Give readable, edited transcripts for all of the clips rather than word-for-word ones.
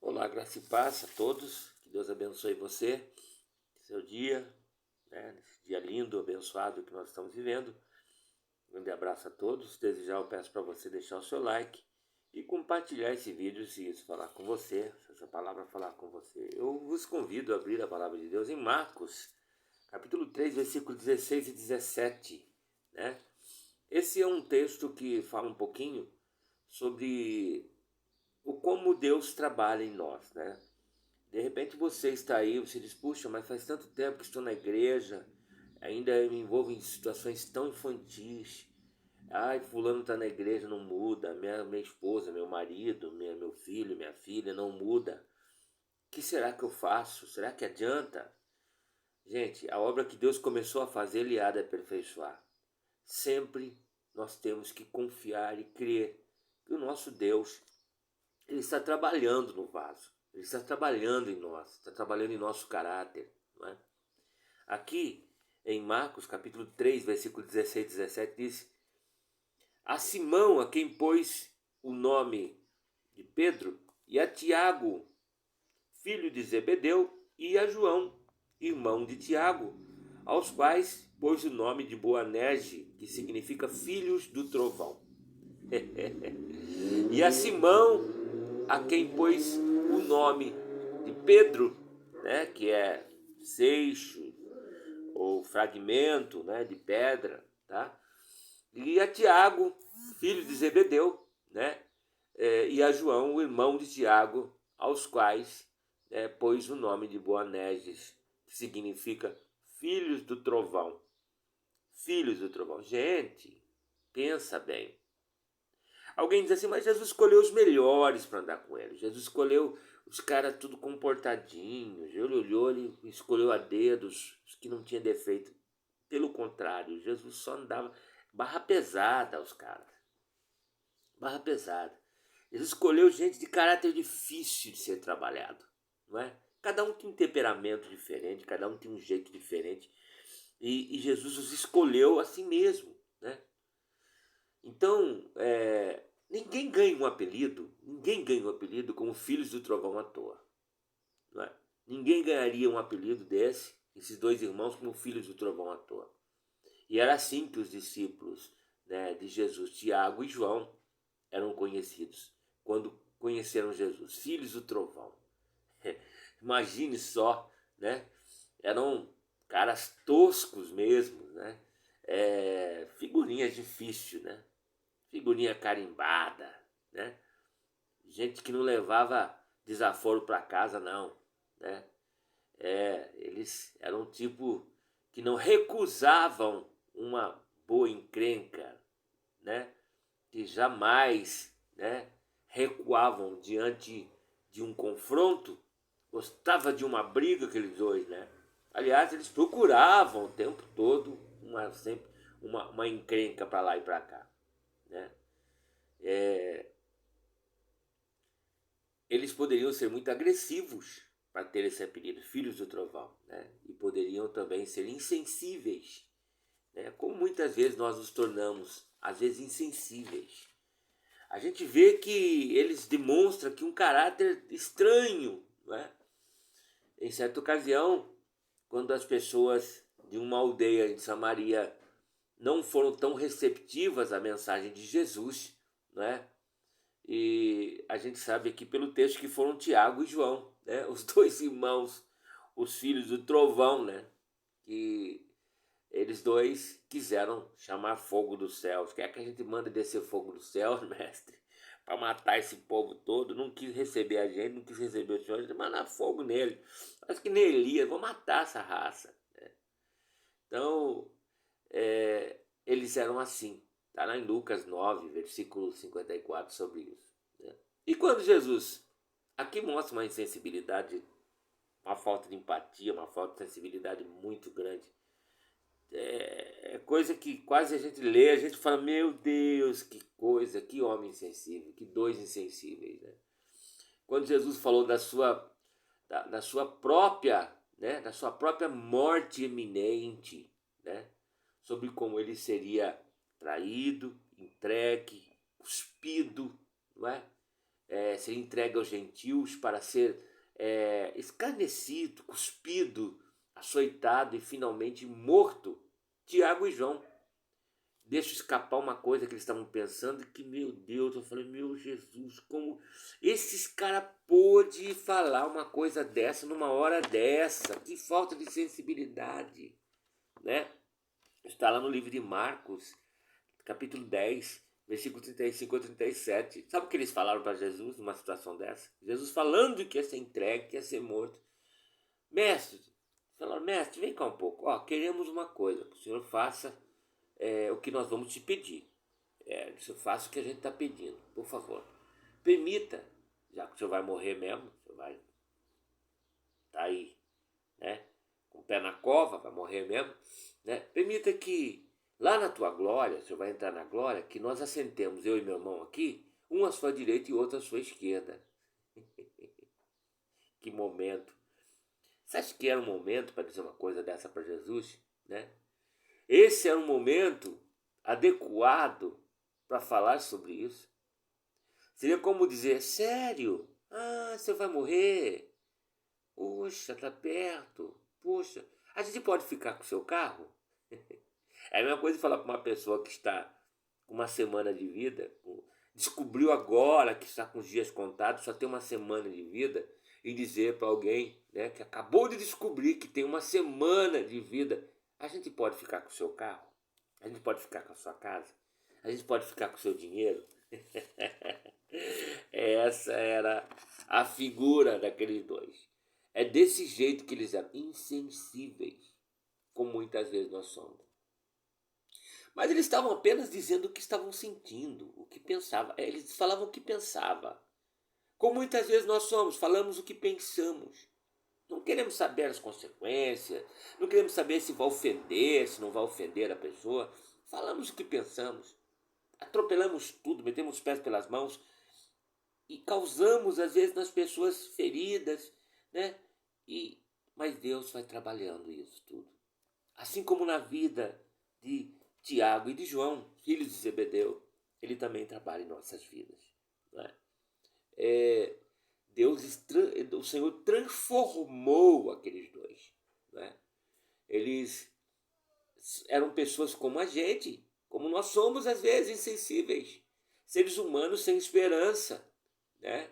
Olá, graça e paz a todos. Que Deus abençoe você, seu dia, nesse dia lindo, abençoado que nós estamos vivendo. Um grande abraço a todos. Desde já eu peço para você deixar o seu like e compartilhar esse vídeo se isso falar com você, se essa palavra falar com você. Eu vos convido a abrir a palavra de Deus em Marcos, capítulo 3, versículos 16 e 17, né? Esse é um texto que fala um pouquinho sobre o como Deus trabalha em nós, né? De repente você está aí, você diz, puxa, mas faz tanto tempo que estou na igreja, ainda me envolvo em situações tão infantis. Ai, fulano está na igreja, não muda. Minha esposa, meu marido, meu filho, minha filha, não muda. O que será que eu faço? Será que adianta? Gente, a obra que Deus começou a fazer, Ele há de aperfeiçoar. Sempre nós temos que confiar e crer que o nosso Deus, Ele está trabalhando no vaso. Ele está trabalhando em nós, está trabalhando em nosso caráter. Não é? Aqui em Marcos capítulo 3, versículo 16 e 17 diz: a Simão, a quem pôs o nome de Pedro, e a Tiago, filho de Zebedeu, e a João, irmão de Tiago, aos quais pôs o nome de Boanerge, que significa filhos do trovão. E a Simão, a quem pôs o nome de Pedro, né, que é seixo ou fragmento, né, de pedra, tá? E a Tiago, filho de Zebedeu, né, e a João, o irmão de Tiago, aos quais pôs o nome de Boanerges, que significa filhos do trovão. Filhos do trovão. Gente, pensa bem. Alguém diz assim, mas Jesus escolheu os melhores para andar com ele. Jesus escolheu os caras tudo comportadinhos. Ele olhou, ele escolheu a dedos os que não tinham defeito. Pelo contrário, Jesus só andava barra pesada aos caras. Barra pesada. Jesus escolheu gente de caráter difícil de ser trabalhado. Não é? Cada um tem um temperamento diferente, cada um tem um jeito diferente. E Jesus os escolheu assim mesmo. Né? Então, ninguém ganha um apelido como Filhos do Trovão à toa. Não é? Ninguém ganharia um apelido desse, esses dois irmãos, como Filhos do Trovão à toa. E era assim que os discípulos, né, de Jesus, Tiago e João, eram conhecidos quando conheceram Jesus, Filhos do Trovão. Imagine só, né? Eram caras toscos mesmo, né? Figurinha difícil, né? Figurinha carimbada, né? Gente que não levava desaforo para casa, não, né? Eles eram um tipo que não recusavam uma boa encrenca, né? Que jamais, né, recuavam diante de um confronto, gostava de uma briga aqueles dois, né? Aliás, eles procuravam o tempo todo sempre uma encrenca para lá e para cá, né? Eles poderiam ser muito agressivos para ter esse apelido, Filhos do Trovão, né? E poderiam também ser insensíveis, né? Como muitas vezes nós nos tornamos, às vezes, insensíveis. A gente vê que eles demonstram que um caráter estranho, né? Em certa ocasião, quando as pessoas de uma aldeia em Samaria não foram tão receptivas à mensagem de Jesus, né? E a gente sabe aqui pelo texto que foram Tiago e João, né? Os dois irmãos, os filhos do trovão, né? Que eles dois quiseram chamar fogo dos céus. Quer que a gente manda descer fogo dos céus, mestre? Para matar esse povo todo. Não quis receber a gente, não quis receber o Senhor. A gente mandar fogo nele. Acho que nem Elias, vou matar essa raça. Então, eles eram assim. Está lá em Lucas 9, versículo 54 sobre isso. Né? E quando Jesus aqui mostra uma insensibilidade, uma falta de empatia, uma falta de sensibilidade muito grande. Coisa que quase a gente lê, a gente fala, meu Deus, que coisa, que homem insensível, que dois insensíveis. Né? Quando Jesus falou da sua própria, né, da sua própria morte iminente, né, sobre como ele seria traído, entregue, cuspido, não é? ser entregue aos gentios para ser escarnecido, cuspido, açoitado e finalmente morto. Tiago e João deixam escapar uma coisa que eles estavam pensando que, meu Deus, eu falei, meu Jesus, como esses caras pôde falar uma coisa dessa numa hora dessa? Que falta de sensibilidade, né? Está lá no livro de Marcos, capítulo 10, versículo 35 a 37. Sabe o que eles falaram para Jesus numa situação dessa? Jesus falando que ia ser entregue, que ia ser morto. Mestre, falaram, mestre, vem cá um pouco. Ó, queremos uma coisa, que o senhor faça o que nós vamos te pedir. O senhor faça o que a gente está pedindo, por favor. Permita, já que o senhor vai morrer mesmo, o senhor vai estar aí, né? Com o pé na cova, vai morrer mesmo, né? Permita que lá na tua glória, o senhor vai entrar na glória, que nós assentemos, eu e meu irmão aqui, um à sua direita e outro à sua esquerda. Que momento. Você acha que era um momento para dizer uma coisa dessa para Jesus, né? Esse era um momento adequado para falar sobre isso. Seria como dizer, sério? Ah, você vai morrer? Poxa, tá perto. Poxa, a gente pode ficar com o seu carro? É a mesma coisa de falar para uma pessoa que está com uma semana de vida, descobriu agora que está com os dias contados, só tem uma semana de vida, e dizer para alguém, né, que acabou de descobrir que tem uma semana de vida, a gente pode ficar com o seu carro? A gente pode ficar com a sua casa? A gente pode ficar com o seu dinheiro? Essa era a figura daqueles dois. É desse jeito que eles eram insensíveis, como muitas vezes nós somos. Mas eles estavam apenas dizendo o que estavam sentindo, o que pensavam. Eles falavam o que pensavam. Como muitas vezes nós somos, falamos o que pensamos. Não queremos saber as consequências, não queremos saber se vai ofender, se não vai ofender a pessoa. Falamos o que pensamos. Atropelamos tudo, metemos os pés pelas mãos e causamos, às vezes, nas pessoas feridas, né? Mas Deus vai trabalhando isso tudo. Assim como na vida de Tiago e de João, filhos de Zebedeu, ele também trabalha em nossas vidas. Né? O Senhor transformou aqueles dois. Né? Eles eram pessoas como a gente, como nós somos às vezes insensíveis, seres humanos sem esperança, né?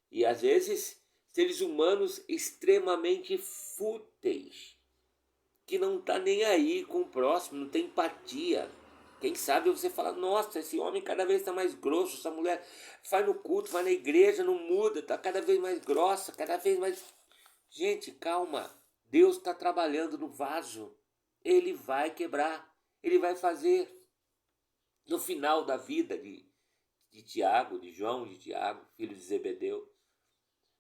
E às vezes seres humanos extremamente fúteis, que não está nem aí com o próximo, não tem empatia. Quem sabe você fala, nossa, esse homem cada vez está mais grosso, essa mulher vai no culto, vai na igreja, não muda, está cada vez mais grossa, cada vez mais... Gente, calma, Deus está trabalhando no vaso, Ele vai quebrar, Ele vai fazer. No final da vida de Tiago, de João, de Tiago, filho de Zebedeu,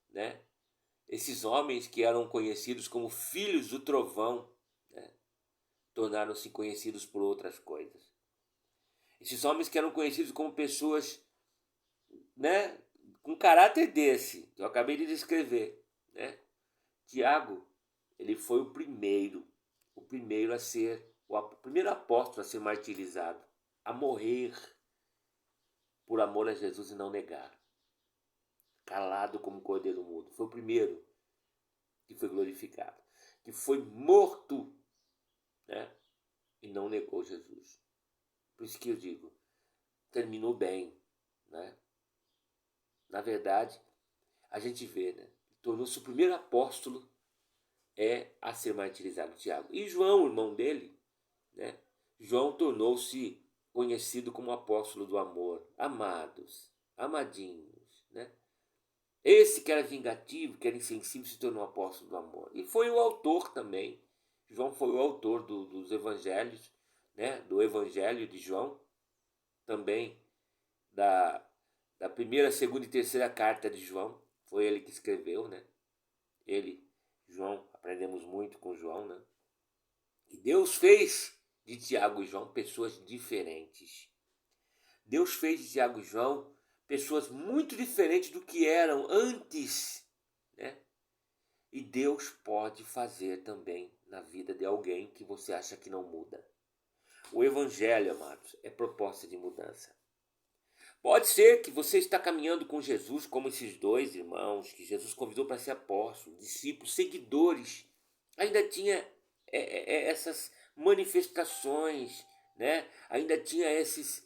né? Esses homens que eram conhecidos como filhos do trovão, né? Tornaram-se conhecidos por outras coisas. Esses homens que eram conhecidos como pessoas, né, com caráter desse, que eu acabei de descrever, né? Tiago, ele foi o primeiro a ser, o primeiro apóstolo a ser martirizado, a morrer por amor a Jesus e não negar. Calado como um cordeiro mudo. Foi o primeiro que foi glorificado, que foi morto, né? E não negou Jesus. Por isso que eu digo, terminou bem, né? Na verdade, a gente vê, né? Tornou-se o primeiro apóstolo a ser martirizado, Tiago. E João, irmão dele, né? João tornou-se conhecido como apóstolo do amor. Amados, amadinhos, né? Esse que era vingativo, que era insensível, se tornou apóstolo do amor. E foi o autor também. João foi o autor dos evangelhos, né? Do evangelho de João, também da primeira, segunda e terceira carta de João. Foi ele que escreveu, né? Ele, João, aprendemos muito com João, né? E Deus fez de Tiago e João pessoas diferentes. Deus fez de Tiago e João pessoas muito diferentes do que eram antes, né? E Deus pode fazer também na vida de alguém que você acha que não muda. O Evangelho, amados, é proposta de mudança. Pode ser que você está caminhando com Jesus como esses dois irmãos que Jesus convidou para ser apóstolos, discípulos, seguidores. Ainda tinha essas manifestações, né? Ainda tinha essas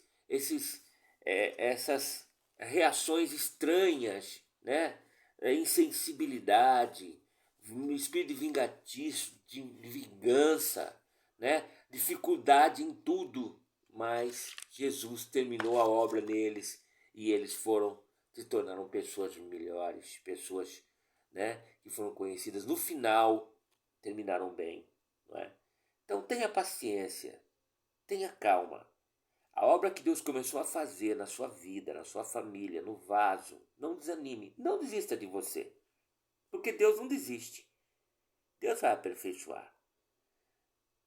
reações estranhas, né? Insensibilidade, um espírito vingativo, de vingança, né? Dificuldade em tudo, mas Jesus terminou a obra neles e eles se tornaram pessoas melhores, pessoas, né, que foram conhecidas. No final, terminaram bem, não é? Então tenha paciência, tenha calma. A obra que Deus começou a fazer na sua vida, na sua família, no vaso, não desanime, não desista de você, porque Deus não desiste. Deus vai aperfeiçoar.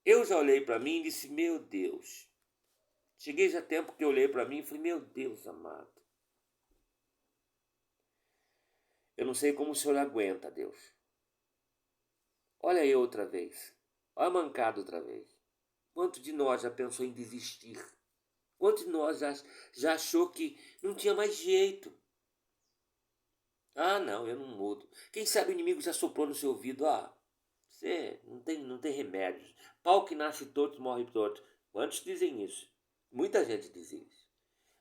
Eu já olhei para mim e disse: meu Deus. Cheguei já tempo que eu olhei para mim e falei: meu Deus amado. Eu não sei como o Senhor aguenta, Deus. Olha eu outra vez. Olha a mancada outra vez. Quanto de nós já pensou em desistir? Quanto de nós já achou que não tinha mais jeito? Ah, não, eu não mudo. Quem sabe o inimigo já soprou no seu ouvido: ah, você não tem remédio. Pau que nasce torto morre torto. Quantos dizem isso? Muita gente diz isso.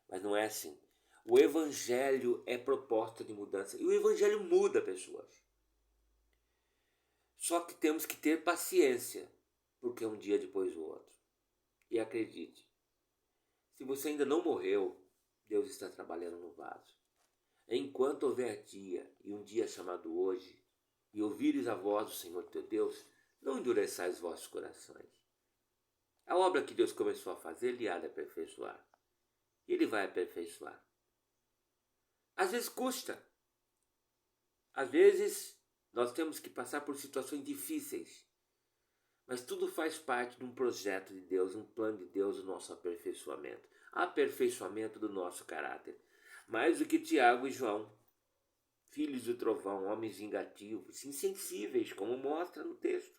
Mas não é assim. O evangelho é proposta de mudança. E o evangelho muda pessoas. Só que temos que ter paciência, porque é um dia depois do outro. E acredite, se você ainda não morreu, Deus está trabalhando no vaso. Enquanto houver dia, e um dia chamado hoje, e ouvires a voz do Senhor teu Deus, não endureçais os vossos corações. A obra que Deus começou a fazer, Ele há de aperfeiçoar. Ele vai aperfeiçoar. Às vezes custa. Às vezes nós temos que passar por situações difíceis. Mas tudo faz parte de um projeto de Deus, um plano de Deus, o nosso aperfeiçoamento do nosso caráter. Mais do que Tiago e João, filhos do trovão, homens vingativos, insensíveis, como mostra no texto.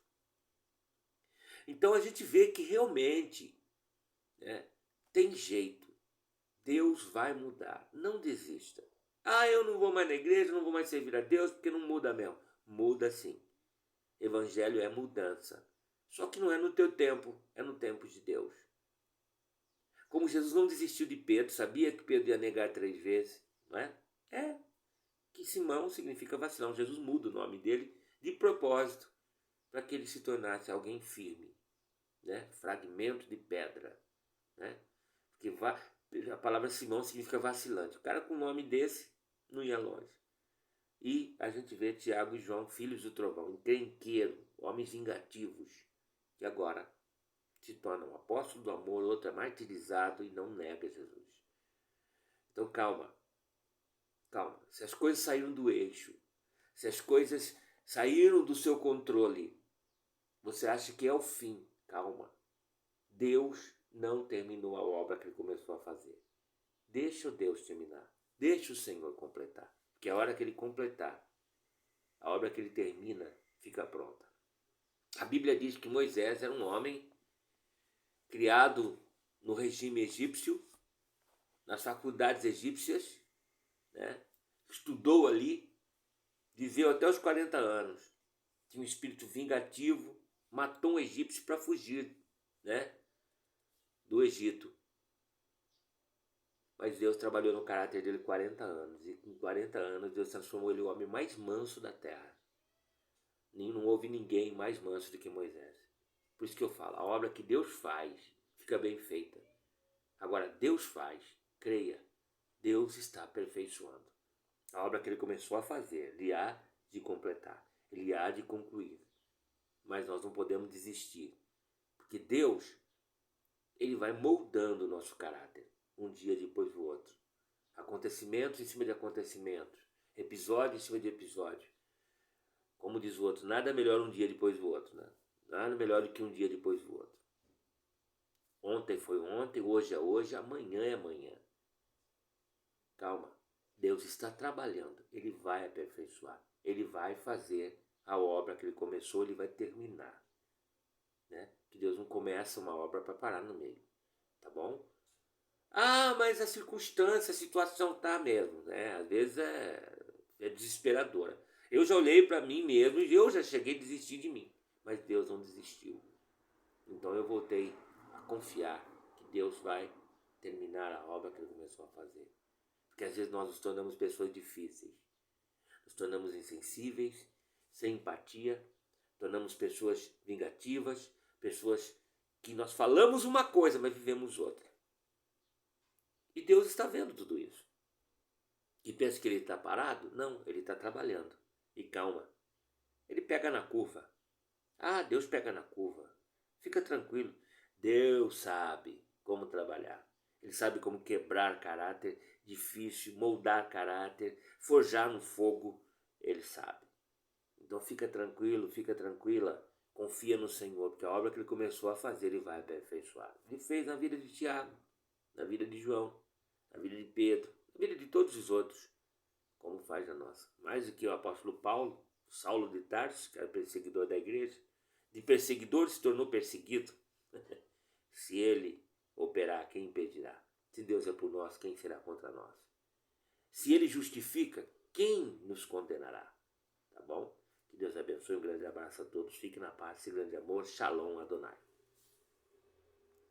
Então a gente vê que realmente, né, tem jeito. Deus vai mudar. Não desista. Ah, eu não vou mais na igreja, não vou mais servir a Deus porque não muda mesmo. Muda sim. Evangelho é mudança. Só que não é no teu tempo, é no tempo de Deus. Como Jesus não desistiu de Pedro, sabia que Pedro ia negar 3 vezes, não é? Que Simão significa vacilão. Jesus muda o nome dele de propósito para que ele se tornasse alguém firme, né? Fragmento de pedra, né? Porque a palavra Simão significa vacilante. O cara com um nome desse não ia longe. E a gente vê Tiago e João, filhos do trovão, encrenqueiro, homens vingativos, que agora se torna um apóstolo do amor, outro é martirizado e não nega Jesus. Então calma. Se as coisas saíram do eixo, se as coisas saíram do seu controle, você acha que é o fim, calma. Deus não terminou a obra que ele começou a fazer. Deixa o Deus terminar. Deixa o Senhor completar. Porque a hora que ele completar, a obra que ele termina, fica pronta. A Bíblia diz que Moisés era um homem criado no regime egípcio, nas faculdades egípcias, né? Estudou ali, viveu até os 40 anos. Tinha um espírito vingativo, matou um egípcio para fugir, né, do Egito. Mas Deus trabalhou no caráter dele 40 anos. E com 40 anos Deus transformou ele no homem mais manso da terra. Não houve ninguém mais manso do que Moisés. Por isso que eu falo, a obra que Deus faz fica bem feita. Agora, Deus faz, creia, Deus está aperfeiçoando. A obra que ele começou a fazer, ele há de completar, ele há de concluir. Mas nós não podemos desistir, porque Deus, ele vai moldando o nosso caráter, um dia depois do outro. Acontecimentos em cima de acontecimentos, episódio em cima de episódio. Como diz o outro, nada melhor um dia depois do outro, né? Nada melhor do que um dia depois do outro. Ontem foi ontem, hoje é hoje, amanhã é amanhã. Calma, Deus está trabalhando, Ele vai aperfeiçoar, Ele vai fazer a obra que Ele começou, Ele vai terminar, né? Que Deus não começa uma obra para parar no meio, tá bom? Ah, mas a circunstância, a situação tá mesmo, né? Às vezes é desesperadora. Eu já olhei para mim mesmo e eu já cheguei a desistir de mim, mas Deus não desistiu. Então eu voltei a confiar que Deus vai terminar a obra que Ele começou a fazer. Porque às vezes nós nos tornamos pessoas difíceis, nos tornamos insensíveis, sem empatia, tornamos pessoas vingativas, pessoas que nós falamos uma coisa, mas vivemos outra. E Deus está vendo tudo isso. E pensa que Ele está parado? Não, Ele está trabalhando. E calma, Ele pega na curva. Ah, Deus pega na curva. Fica tranquilo. Deus sabe como trabalhar. Ele sabe como quebrar caráter difícil, moldar caráter, forjar no fogo. Ele sabe. Então fica tranquilo, fica tranquila. Confia no Senhor, porque a obra que Ele começou a fazer, Ele vai aperfeiçoar. Ele fez na vida de Tiago, na vida de João, na vida de Pedro, na vida de todos os outros, como faz a nossa. Mais do que o apóstolo Paulo, Saulo de Tarso, que era perseguidor da igreja, de perseguidor se tornou perseguido. Se ele operar, quem impedirá? Se Deus é por nós, quem será contra nós? Se ele justifica, quem nos condenará? Tá bom? Que Deus abençoe, um grande abraço a todos, fique na paz, esse grande amor, Shalom Adonai.